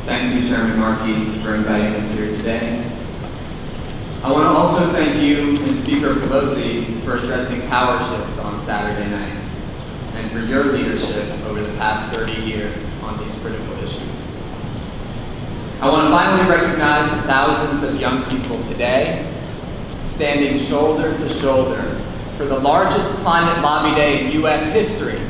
Thank you, Chairman Markey, for inviting us here today. I want to also thank you and Speaker Pelosi for addressing Power Shift on Saturday night, and for your leadership over the past 30 years on these critical issues. I want to finally recognize the thousands of young people today standing shoulder to shoulder for the largest climate lobby day in U.S. history.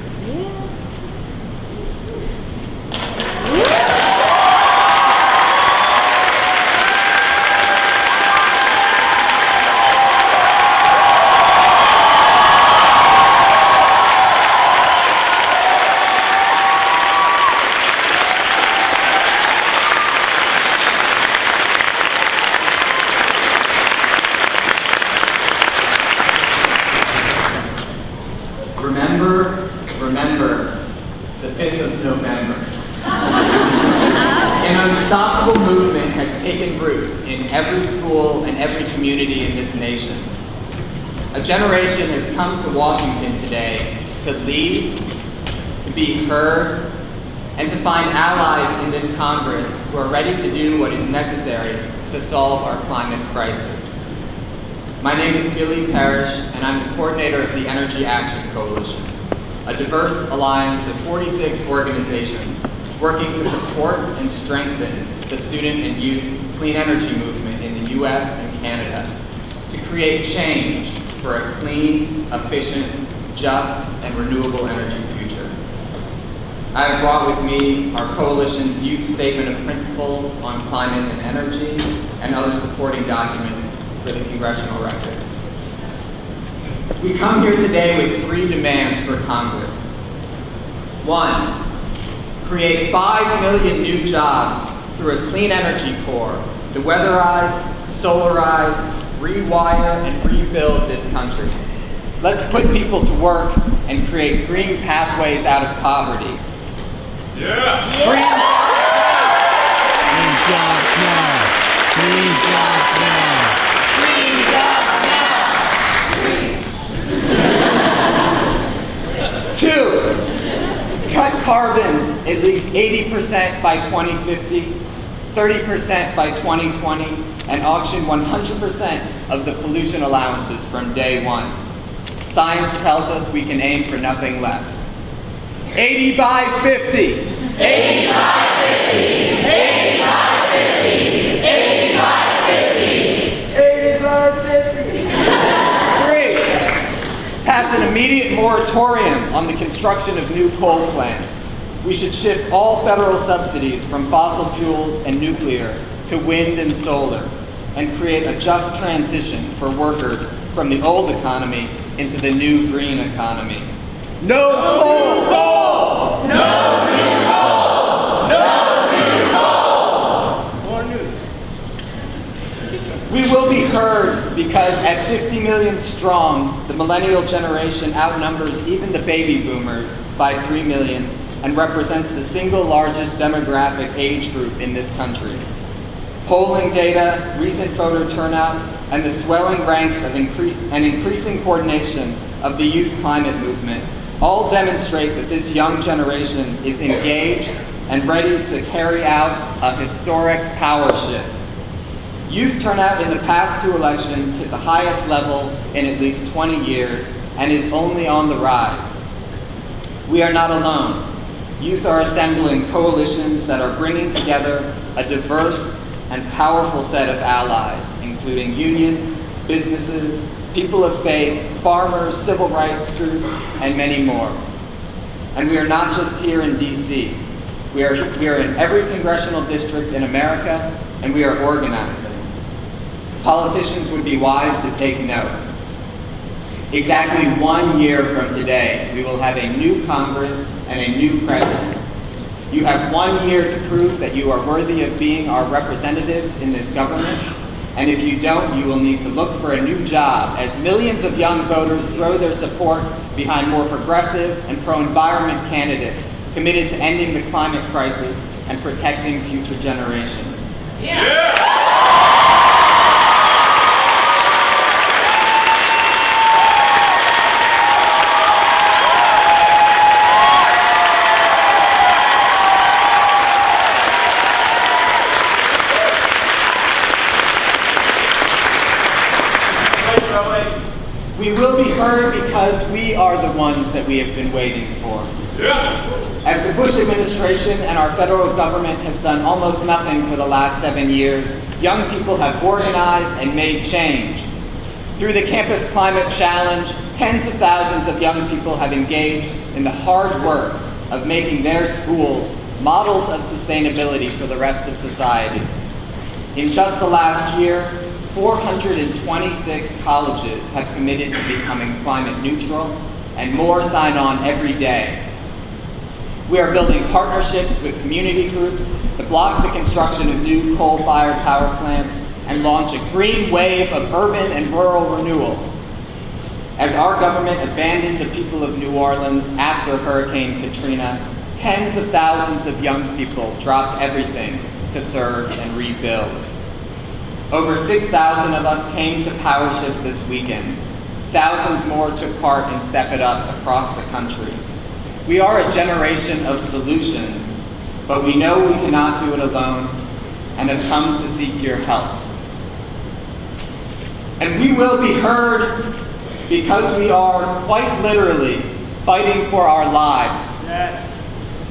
Remember the 5th of November. An unstoppable movement has taken root in every school and every community in this nation. A generation has come to Washington today to lead, to be heard, and to find allies in this Congress who are ready to do what is necessary to solve our climate crisis. My name is Billy Parrish, and I'm the coordinator of the Energy Action Coalition, a diverse alliance of 46 organizations working to support and strengthen the student and youth clean energy movement in the U.S. and Canada to create change for a clean, efficient, just, and renewable energy future. I have brought with me our coalition's Youth Statement of Principles on Climate and Energy and other supporting documents for the Congressional record. We come here today with 3 demands for Congress. 1, create 5 million new jobs through a clean energy corps to weatherize, solarize, rewire, and rebuild this country. Let's put people to work and create green pathways out of poverty. Yeah! Green jobs now! Green jobs now! Green jobs now! 2, cut carbon at least 80% by 2050, 30% by 2020, and auction 100% of the pollution allowances from day one. Science tells us we can aim for nothing less. 80 by 50! 80 by 50! 80 by 50! 80 by 50! 80 by 50! 3, pass an immediate moratorium on the construction of new coal plants. We should shift all federal subsidies from fossil fuels and nuclear to wind and solar, and create a just transition for workers from the old economy into the new green economy. No coal! Coal! No new coal! No new coal! More news. We will be heard because at 50 million strong, the millennial generation outnumbers even the baby boomers by 3 million and represents the single largest demographic age group in this country. Polling data, recent voter turnout, and the swelling ranks of increasing coordination of the youth climate movement all demonstrate that this young generation is engaged and ready to carry out a historic power shift. Youth turnout in the past 2 elections hit the highest level in at least 20 years and is only on the rise. We are not alone. Youth are assembling coalitions that are bringing together a diverse and powerful set of allies, including unions, businesses, people of faith, farmers, civil rights groups, and many more. And we are not just here in DC. We are in every congressional district in America, and we are organizing. Politicians would be wise to take note. Exactly 1 year from today, we will have a new Congress and a new president. You have 1 year to prove that you are worthy of being our representatives in this government, and if you don't, you will need to look for a new job as millions of young voters throw their support behind more progressive and pro-environment candidates committed to ending the climate crisis and protecting future generations. Yeah! because we are the ones that we have been waiting for. Yeah. As the Bush administration and our federal government has done almost nothing for the last 7 years, young people have organized and made change. Through the Campus Climate Challenge, tens of thousands of young people have engaged in the hard work of making their schools models of sustainability for the rest of society. In just the last year, 426 colleges have committed to becoming climate neutral, and more sign on every day. We are building partnerships with community groups to block the construction of new coal-fired power plants and launch a green wave of urban and rural renewal. As our government abandoned the people of New Orleans after Hurricane Katrina, tens of thousands of young people dropped everything to serve and rebuild. Over 6,000 of us came to Parrish this weekend. Thousands more took part in Step It Up across the country. We are a generation of solutions, but we know we cannot do it alone and have come to seek your help. And we will be heard because we are quite literally fighting for our lives. Yes.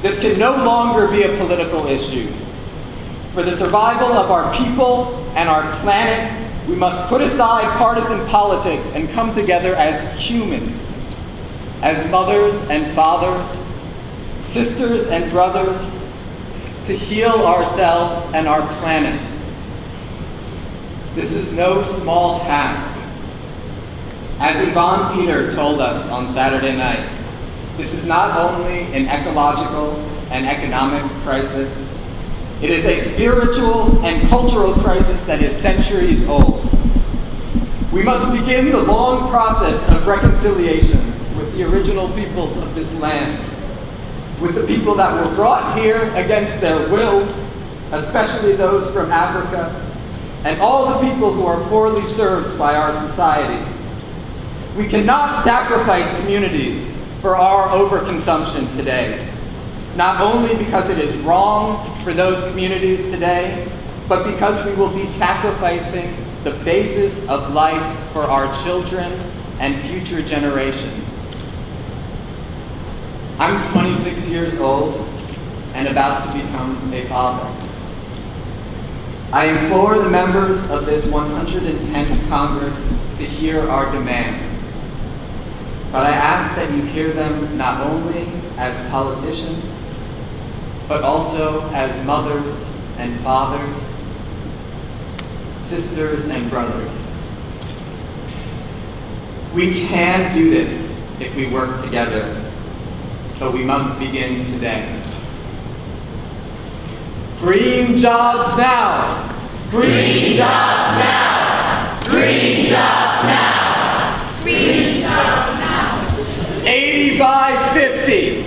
This can no longer be a political issue. For the survival of our people and our planet, we must put aside partisan politics and come together as humans, as mothers and fathers, sisters and brothers, to heal ourselves and our planet. This is no small task. As Yvonne Peter told us on Saturday night, this is not only an ecological and economic crisis, it is a spiritual and cultural crisis that is centuries old. We must begin the long process of reconciliation with the original peoples of this land, with the people that were brought here against their will, especially those from Africa, and all the people who are poorly served by our society. We cannot sacrifice communities for our overconsumption today, not only because it is wrong for those communities today, but because we will be sacrificing the basis of life for our children and future generations. I'm 26 years old and about to become a father. I implore the members of this 110th Congress to hear our demands. But I ask that you hear them not only as politicians, but also as mothers and fathers, sisters and brothers. We can do this if we work together, but we must begin today. Green jobs now! Green jobs now! Green jobs now! Green jobs now! 80 by 50!